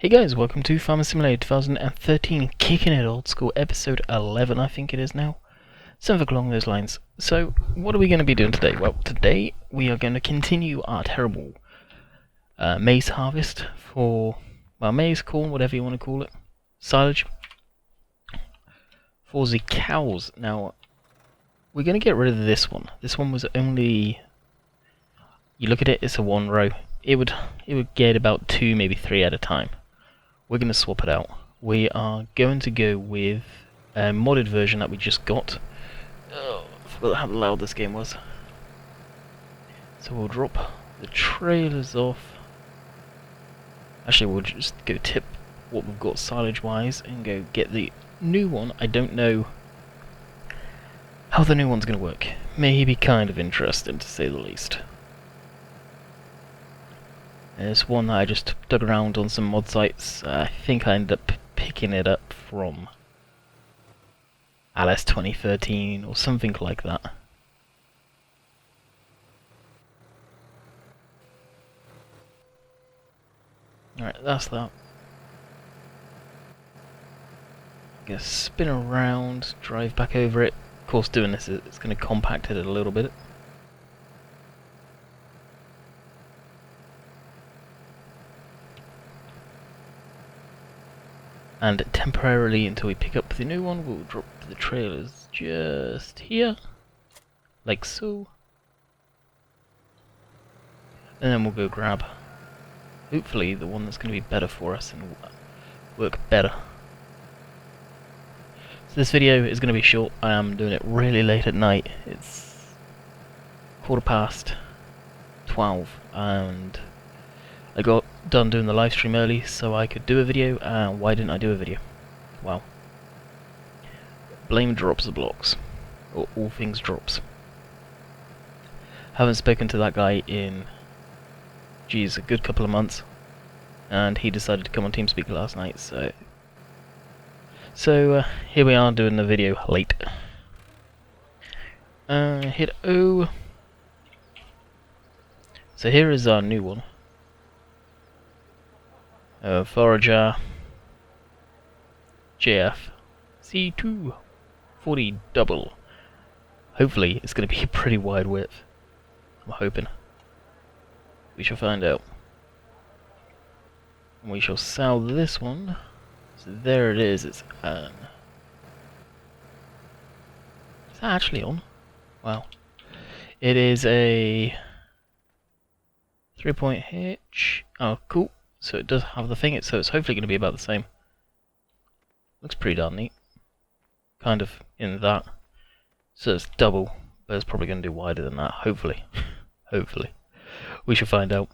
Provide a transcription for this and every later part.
Hey guys, welcome to Farming Simulator 2013 Kicking It Old School, episode 11 I think it is now. Something along those lines. So, what are we going to be doing today? Well, today we are going to continue our terrible maize harvest for, well, maize, corn, whatever you want to call it. Silage. For the cows. Now, we're going to get rid of this one. This one was only, you look at it, it's a one row. It would get about 2, maybe 3 at a time. We're going to swap it out. We are going to go with a modded version that we just got. Oh, I forgot how loud this game was. So we'll drop the trailers off. Actually, we'll just go tip what we've got silage wise and go get the new one. I don't know how the new one's going to work. May be kind of interesting to say the least. There's one that I just dug around on some mod sites. I think I ended up picking it up from Alice 2013 or something like that. Alright, that's that. Gonna spin around, drive back over it. Of course, doing this, it's going to compact it a little bit. And temporarily, until we pick up the new one, we'll drop the trailers just here, like so. And then we'll go grab, hopefully, the one that's going to be better for us and work better. So this video is going to be short. I am doing it really late at night. It's 12:15, and I got done doing the live stream early so I could do a video, and why didn't I do a video? Well, blame drops the blocks, or all things drops. Haven't spoken to that guy in, geez, a good couple of months, and he decided to come on TeamSpeak last night, so here we are doing the video late. Hit O. So here is our new one. Forager JF C2 40 double. Hopefully it's going to be a pretty wide width. I'm hoping. We shall find out. And we shall sell this one. So there it is. It's on. Is that actually on? Wow. It is a 3-point hitch. Oh, cool. So it does have the thing, so it's hopefully going to be about the same. Looks pretty darn neat. Kind of in that. So it's double, but it's probably going to do wider than that, hopefully. Hopefully. We should find out.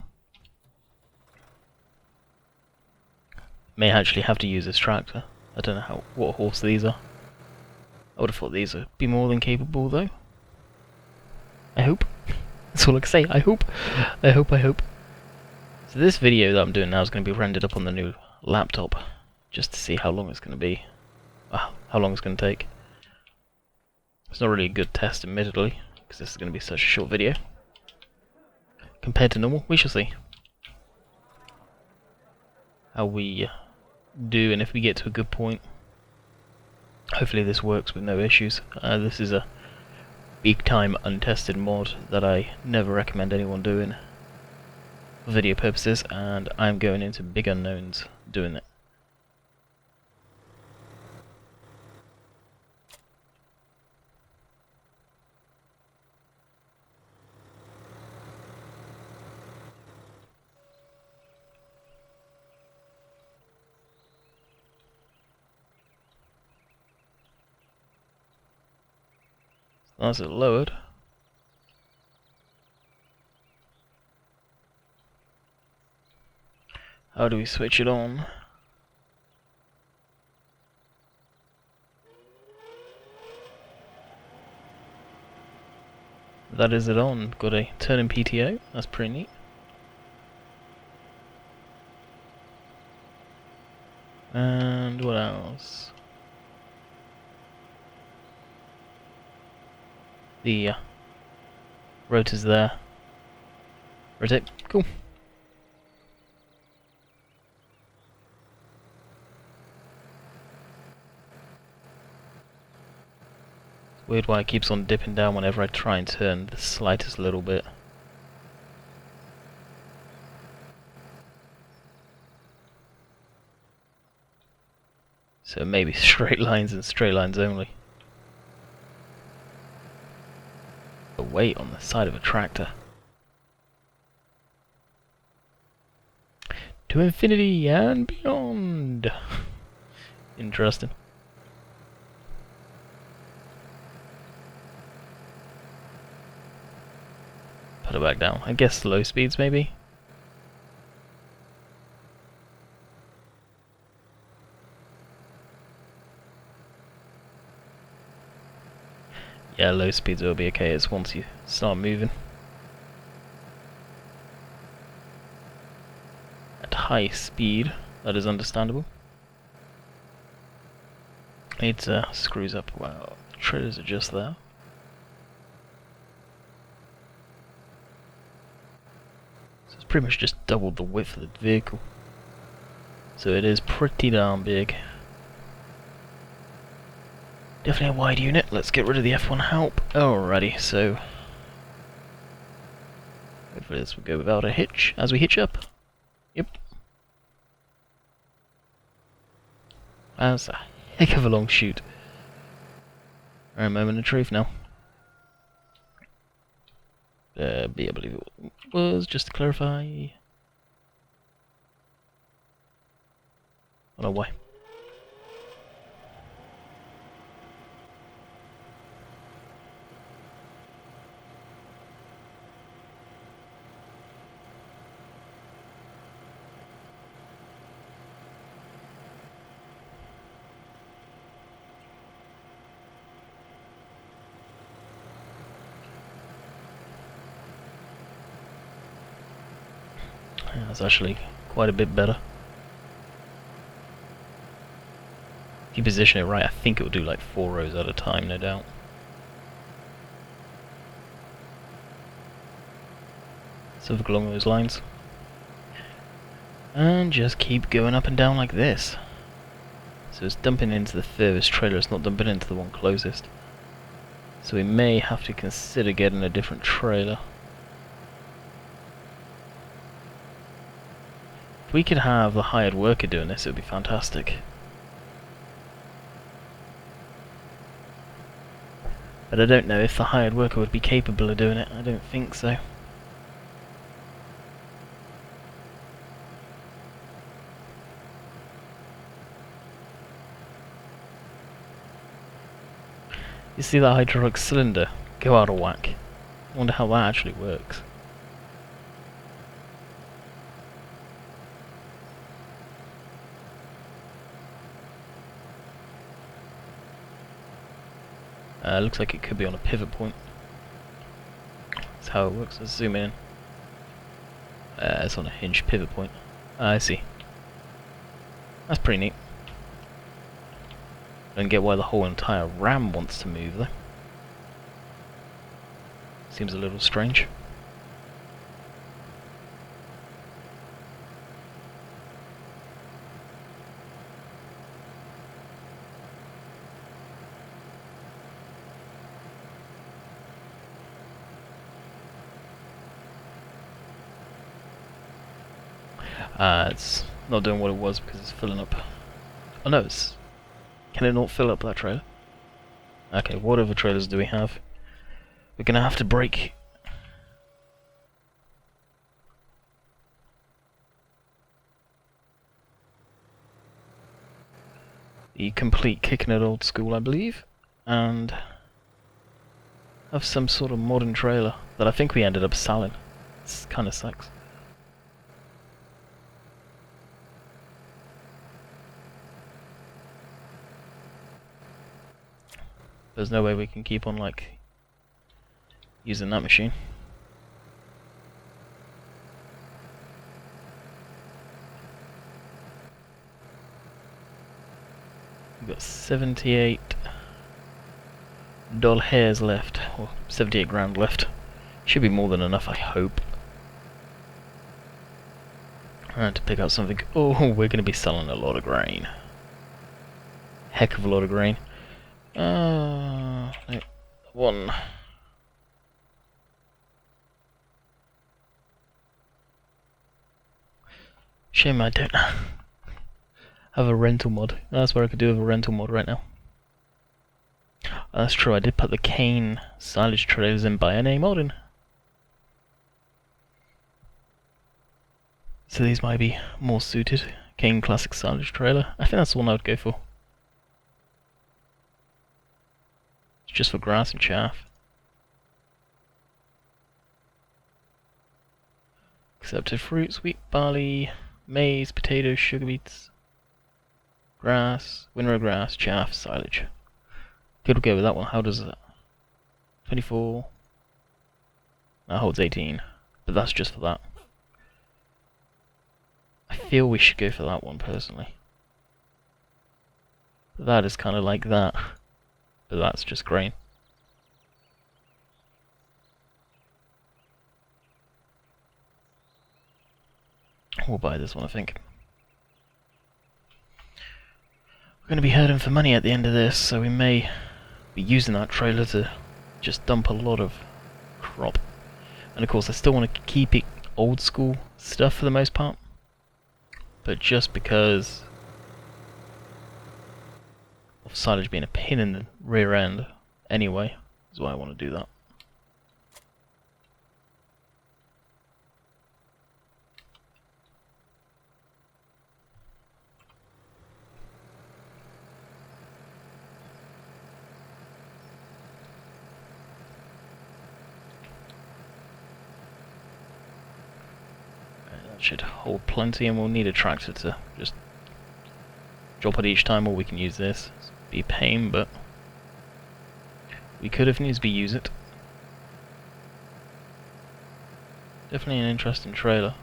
May actually have to use this tractor. I don't know what horse these are. I would have thought these would be more than capable though. I hope. That's all I can say, I hope. I hope. So this video that I'm doing now is going to be rendered up on the new laptop, just to see how long it's going to be, how long it's going to take. It's not really a good test, admittedly, because this is going to be such a short video. Compared to normal, we shall see how we do, and if we get to a good point. Hopefully this works with no issues. This is a big time untested mod that I never recommend anyone doing for video purposes, and I'm going into big unknowns doing it. That's it lowered. How do we switch it on? That is it on. Got a turn-in PTO. That's pretty neat. And what else? The rotor's there. Rotate. Cool. Weird why it keeps on dipping down whenever I try and turn the slightest little bit. So maybe straight lines and straight lines only. The weight on the side of a tractor. To infinity and beyond. Interesting. Put it back down. I guess low speeds maybe. Yeah, low speeds will be okay. It's once you start moving. At high speed, that is understandable. It screws up. Wow, the trailers are just there. So it's pretty much just doubled the width of the vehicle. So it is pretty darn big. Definitely a wide unit. Let's get rid of the F1 help. Alrighty, so hopefully this will go without a hitch as we hitch up. Yep. That's a heck of a long shoot. Alright, moment of truth now. B, I believe it was, just to clarify. I don't know why. Yeah, that's actually quite a bit better. If you position it right, I think it will do like 4 rows at a time, no doubt. Something along those lines. And just keep going up and down like this. So it's dumping into the furthest trailer, it's not dumping into the one closest. So we may have to consider getting a different trailer. If we could have the hired worker doing this, it would be fantastic. But I don't know if the hired worker would be capable of doing it. I don't think so. You see that hydraulic cylinder go out of whack? I wonder how that actually works. Looks like it could be on a pivot point. That's how it works. Let's zoom in. It's on a hinge pivot point. I see. That's pretty neat. Don't get why the whole entire ram wants to move though. Seems a little strange. It's not doing what it was because it's filling up. Oh no, it's... Can it not fill up that trailer? Okay, what other trailers do we have? We're gonna have to break... the complete Kickin it old school, I believe, and have some sort of modern trailer that I think we ended up selling. This kinda sucks. There's no way we can keep on, like, using that machine. We've got 78 doll hairs left, or 78 grand left. Should be more than enough, I hope. And to pick out something. Oh, we're going to be selling a lot of grain. Heck of a lot of grain. No, one. Shame I don't have a rental mod. That's where I could do with a rental mod right now. That's true, I did put the Kane silage trailers in by NA modding. So these might be more suited. Kane Classic silage trailer. I think that's the one I would go for. It's just for grass and chaff. Accepted fruits, wheat, barley, maize, potatoes, sugar beets, grass, windrow grass, chaff, silage. Could go with that one. How does that? 24. That holds 18. But that's just for that. I feel we should go for that one personally. But that is kind of like that. But that's just grain. We'll buy this one, I think. We're going to be hurting for money at the end of this, so we may be using that trailer to just dump a lot of crop. And of course I still want to keep it old school stuff for the most part, but just because of silage being a pain in the rear end anyway, is why I want to do that. Should hold plenty, and we'll need a tractor to just drop it each time, or we can use this. It's be a pain, but we could if needs be use it. Definitely an interesting trailer.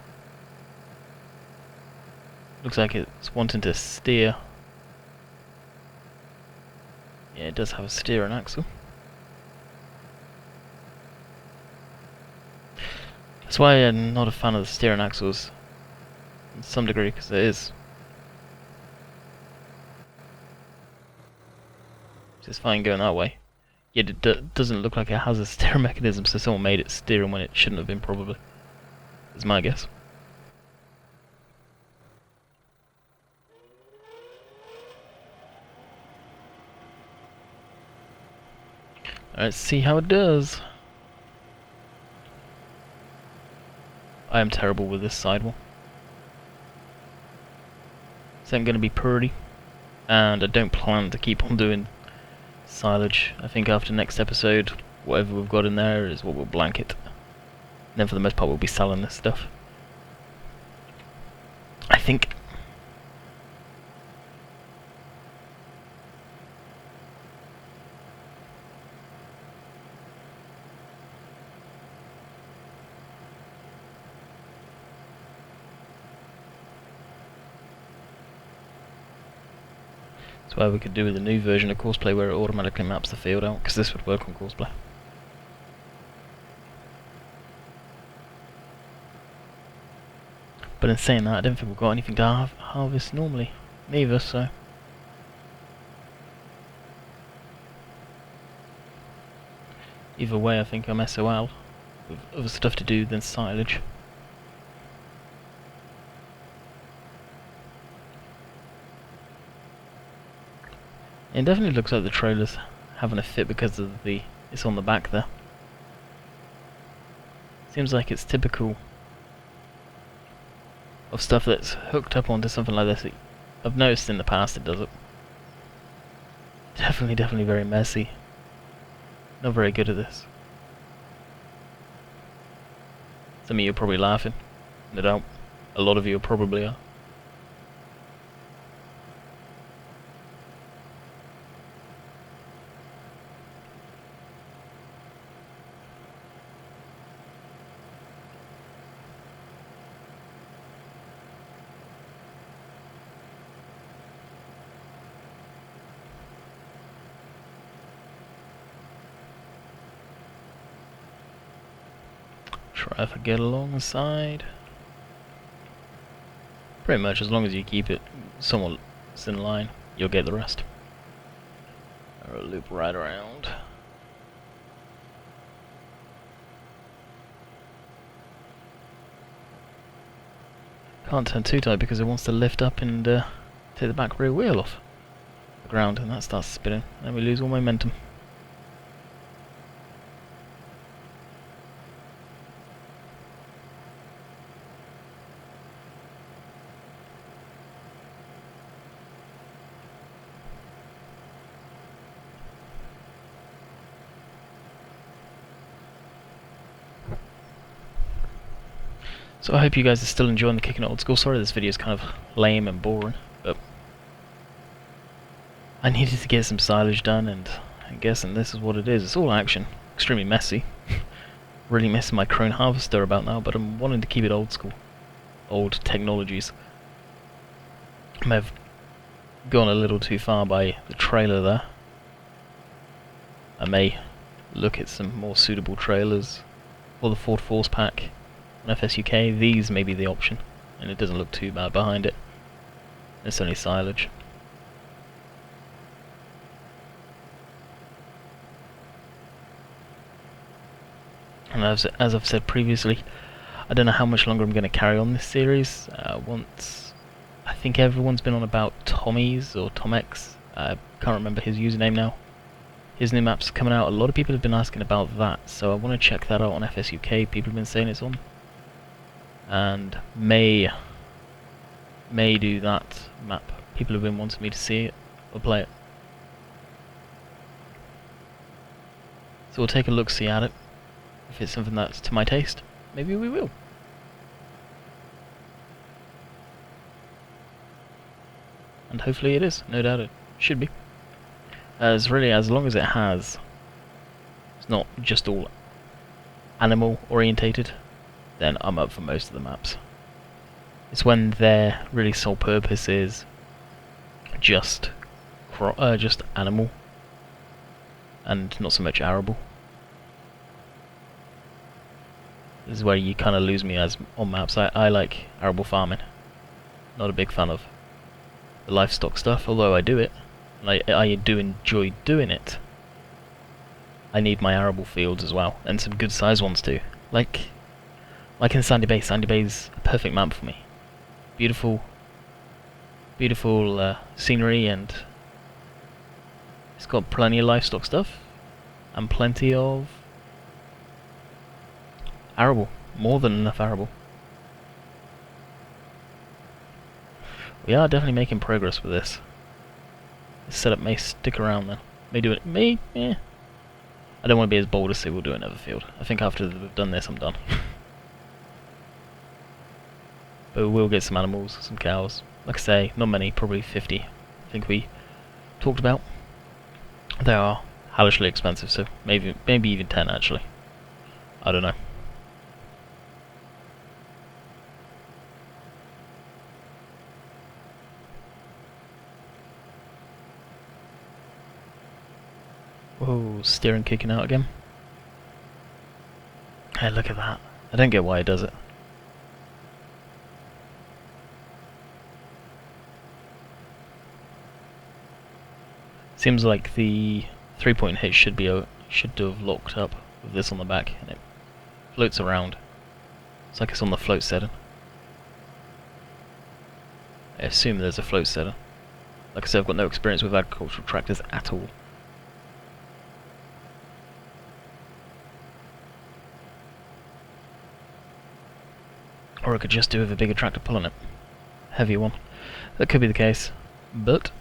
Looks like it's wanting to steer. Yeah, it does have a steer and axle. That's why I'm not a fan of the steering axles, to some degree, because it is. It's fine going that way. Yet it doesn't look like it has a steering mechanism, so someone made it steering when it shouldn't have been, probably. Is my guess. Let's see how it does. I am terrible with this sidewall. This ain't gonna be pretty, and I don't plan to keep on doing silage. I think after next episode, whatever we've got in there is what we'll blanket. And then for the most part we'll be selling this stuff, I think. That's why we could do with a new version of Courseplay where it automatically maps the field out, because this would work on Courseplay. But in saying that, I don't think we've got anything to harvest normally, neither, so... Either way, I think I'm SOL, with other stuff to do than silage. It definitely looks like the trailer's having a fit because of it's on the back there. Seems like it's typical of stuff that's hooked up onto something like this. I've noticed in the past it does it. Definitely very messy. Not very good at this. Some of you are probably laughing. No doubt. A lot of you probably are. Try to get along the side. Pretty much as long as you keep it somewhat in line, you'll get the rest. Or a loop right around. Can't turn too tight because it wants to lift up and take the back rear wheel off the ground, and that starts spinning, and we lose all momentum. So I hope you guys are still enjoying the Kickin Old School. Sorry this video is kind of lame and boring, but I needed to get some silage done, and I'm guessing this is what it is. It's all action, extremely messy. Really messing my Crone harvester about now, but I'm wanting to keep it old school. Old technologies. I may have gone a little too far by the trailer there. I may look at some more suitable trailers for the Ford Force Pack. FSUK, these may be the option, and it doesn't look too bad behind it. It's only silage. And as I've said previously, I don't know how much longer I'm going to carry on this series. I think everyone's been on about Tommy's or Tomex. I can't remember his username now. His new map's coming out. A lot of people have been asking about that, so I want to check that out on FSUK. People have been saying it's on. And may do that map. People have been wanting me to see it or play it, so we'll take a look, see at it. If it's something that's to my taste, maybe we will. And hopefully it is. No doubt it should be. As long as it has, it's not just all animal orientated, then I'm up for most of the maps. It's when their really sole purpose is just animal and not so much arable. This is where you kind of lose me as on maps. I like arable farming. Not a big fan of the livestock stuff, although I do it. And I do enjoy doing it. I need my arable fields as well, and some good sized ones too. Like in Sandy Bay. Sandy Bay's a perfect map for me. Beautiful scenery, and it's got plenty of livestock stuff and plenty of arable. More than enough arable. We are definitely making progress with this. This setup may stick around then. May do it. Yeah. I don't want to be as bold as say we'll do another field. I think after we've done this, I'm done. But we will get some animals, some cows. Like I say, not many, probably 50. I think we talked about. They are hellishly expensive, so maybe even 10 actually. I don't know. Whoa, steering kicking out again. Hey, look at that. I don't get why it does it. Seems like the 3-point hit should have locked up with this on the back, and it floats around. It's like it's on the float setting. I assume there's a float setting. Like I said, I've got no experience with agricultural tractors at all. Or I could just do with a bigger tractor pulling it. Heavy one. That could be the case, but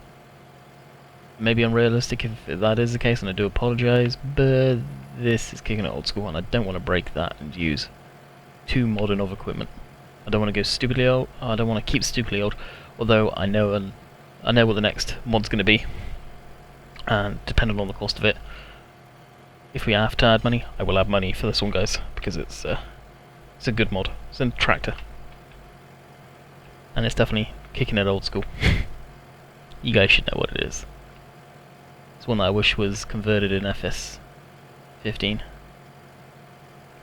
maybe unrealistic if that is the case, and I do apologise, but this is Kickin Old School, and I don't want to break that and use too modern of equipment. I don't want to go stupidly old. I don't want to keep stupidly old, although I know what the next mod's going to be, and depending on the cost of it, if we have to add money, I will add money for this one, guys, because it's a good mod. It's a tractor, and it's definitely Kickin It Old School. You guys should know what it is. It's one that I wish was converted in FS15.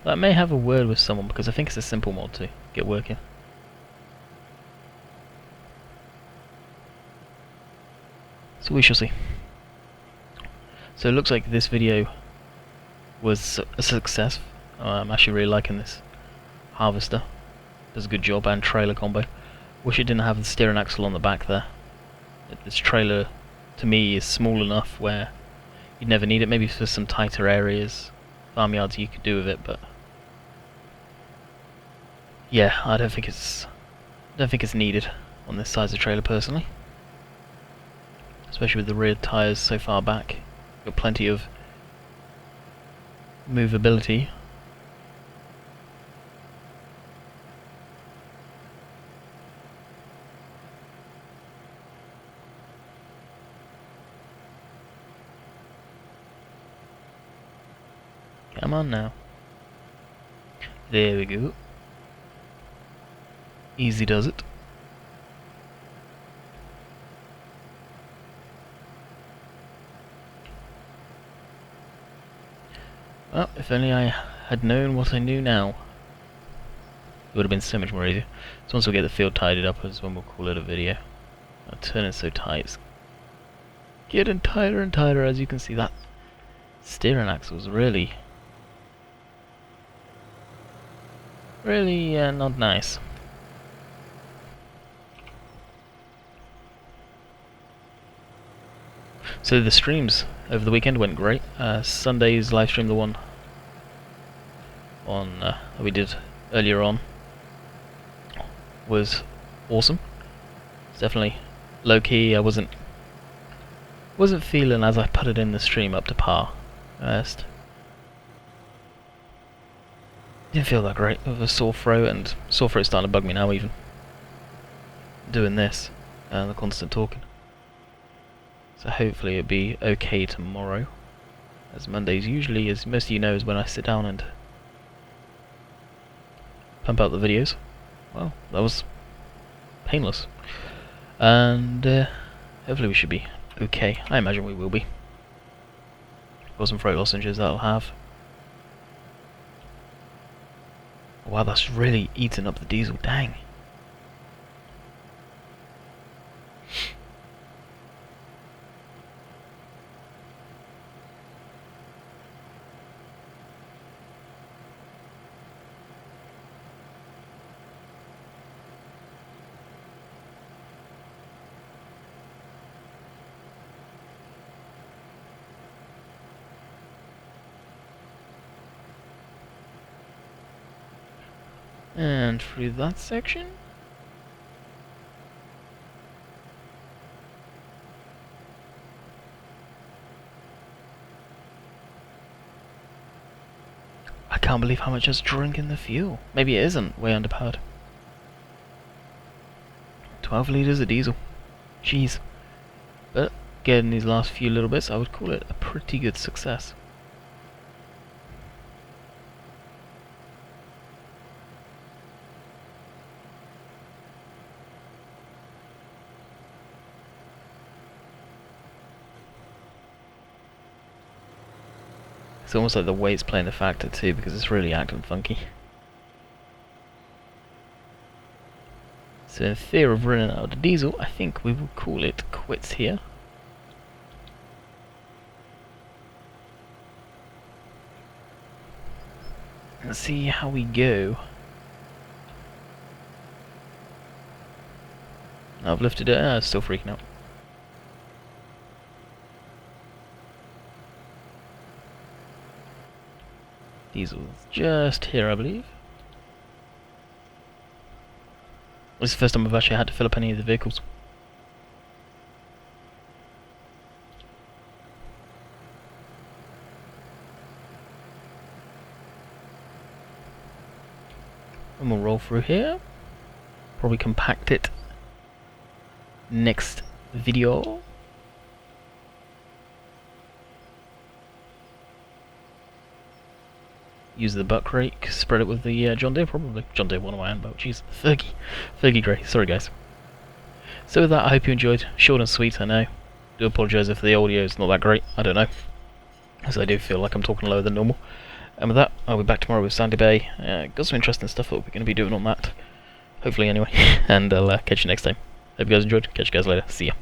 But I may have a word with someone, because I think it's a simple mod to get working. So we shall see. So it looks like this video was a success. I'm actually really liking this harvester. Does a good job, and trailer combo. Wish it didn't have the steering axle on the back there. This trailer, to me, is small enough where you'd never need it. Maybe for some tighter areas, farmyards, you could do with it, but yeah, I don't think it's needed on this size of trailer personally. Especially with the rear tyres so far back, got plenty of movability. Come on now. There we go. Easy does it. Well, if only I had known what I knew now, it would have been so much more easier. So once we get the field tidied up is when we'll call it a video. I'll turn it so tight. It's getting tighter and tighter. As you can see, that steering axle is really not nice. So the streams over the weekend went great. Sunday's live stream, the one on that we did earlier on, was awesome. It's definitely low key. I wasn't feeling, as I put it in the stream, up to par. Didn't feel that great with a sore throat, and sore throat's starting to bug me now even. Doing this and the constant talking. So hopefully it'll be okay tomorrow. As Mondays usually, as most of you know, is when I sit down and pump out the videos. Well, that was painless. And hopefully we should be okay. I imagine we will be. Got some throat lozenges that'll have. Wow, that's really eating up the diesel, dang. And through that section. I can't believe how much it's drinking the fuel. Maybe it isn't way underpowered. 12 litres of diesel. Jeez. But getting these last few little bits, I would call it a pretty good success. It's almost like the weight's playing a factor too, because it's really acting funky. So in fear of running out of diesel, I think we will call it quits here. Let's see how we go. I've lifted it, still freaking out. Diesel's just here, I believe. This is the first time I've actually had to fill up any of the vehicles. And we'll roll through here. Probably compact it next video. Use the buck rake, spread it with the John Deere probably. John Deere, what am I on about? Jeez, Fergie Grey, sorry guys. So with that, I hope you enjoyed. Short and sweet, I know. Do apologise if the audio is not that great, I don't know. As I do feel like I'm talking lower than normal. And with that, I'll be back tomorrow with Sandy Bay. Got some interesting stuff that we're going to be doing on that. Hopefully anyway. And I'll catch you next time. Hope you guys enjoyed. Catch you guys later. See ya.